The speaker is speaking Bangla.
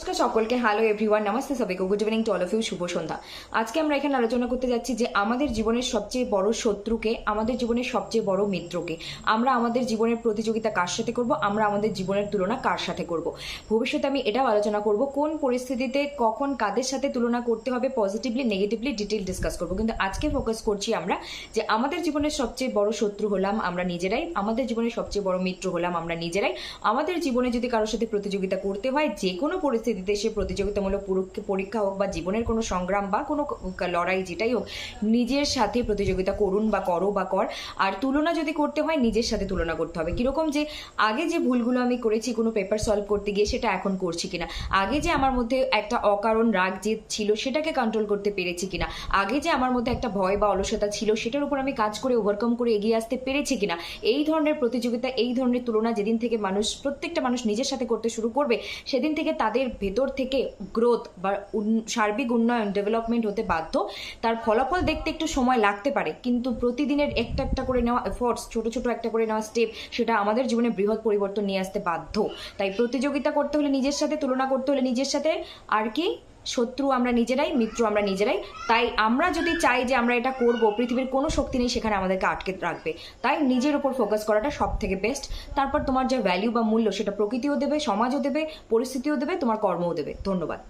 নমস্কার সকলকে, হ্যালো এভরিওয়ান, নমস্তে সবাইকে, good evening to all of you, শুভ সন্ধ্যা। আজকে আমরা এখানে আলোচনা করতে যাচ্ছি যে আমাদের জীবনের সবচেয়ে বড় শত্রুকে, আমাদের জীবনের সবচেয়ে বড় মিত্রকে। আমরা আমাদের জীবনের প্রতিযোগিতা কার সাথে করব, আমরা আমাদের জীবনের তুলনা কার সাথে করব। ভবিষ্যতে আমি এটাও আলোচনা করব কোন পরিস্থিতিতে কখন কাদের সাথে তুলনা করতে হবে, পজিটিভলি নেগেটিভলি ডিটেল ডিসকাস করব। কিন্তু আজকে ফোকাস করছি আমরা যে আমাদের জীবনের সবচেয়ে বড় শত্রু হলাম আমরা নিজেরাই, আমাদের জীবনের সবচেয়ে বড় মিত্র হলাম আমরা নিজেরাই। আমাদের জীবনে যদি কারোর সাথে প্রতিযোগিতা করতে হয়, যে কোনো পরিস্থিতিতে সে প্রতিযোগিতামূলক পরীক্ষা হোক বা জীবনের কোনো সংগ্রাম বা কোনো লড়াই যেটাই হোক, নিজের সাথে প্রতিযোগিতা করুন বা করো বা কর। আর তুলনা যদি করতে হয়, নিজের সাথে তুলনা করতে হবে। কিরকম যে আগে যে ভুলগুলো আমি করেছি কোনো পেপার সলভ করতে গিয়ে, সেটা এখন করছি কিনা। আগে যে আমার মধ্যে একটা অকারণ রাগ জেদ ছিল, সেটাকে কন্ট্রোল করতে পেরেছি কিনা। আগে যে আমার মধ্যে একটা ভয় বা অলসতা ছিল, সেটার উপর আমি কাজ করে ওভারকাম করে এগিয়ে আসতে পেরেছি কিনা। এই ধরনের প্রতিযোগিতা, এই ধরনের তুলনা যেদিন থেকে প্রত্যেকটা মানুষ নিজের সাথে করতে শুরু করবে, সেদিন থেকে তাদের ভেতর থেকে গ্রোথ বা সার্বিক উন্নয়ন, ডেভেলপমেন্ট হতে বাধ্য। তার ফলাফল দেখতে একটু সময় লাগতে পারে, কিন্তু প্রতিদিনের একটা একটা করে নেওয়া এফোর্টস, ছোট ছোট একটা করে নেওয়া স্টেপ, সেটা আমাদের জীবনে বৃহৎ পরিবর্তন নিয়ে আসতে বাধ্য। তাই প্রতিযোগিতা করতে হলে নিজের সাথে, তুলনা করতে হলে নিজের সাথে। আর কি, শত্রু আমরা নিজেরাই, মিত্র আমরা নিজেরাই। তাই আমরা যদি চাই যে আমরা এটা করব, পৃথিবীর কোনো শক্তি নেই সেখানে আমাদেরকে আটকে রাখবে। তাই নিজের উপর ফোকাস করাটা সব থেকে বেস্ট। তারপর তোমার যে ভ্যালু বা মূল্য, সেটা প্রকৃতিও দেবে, সমাজও দেবে, পরিস্থিতিও দেবে, তোমার কর্মও দেবে। ধন্যবাদ।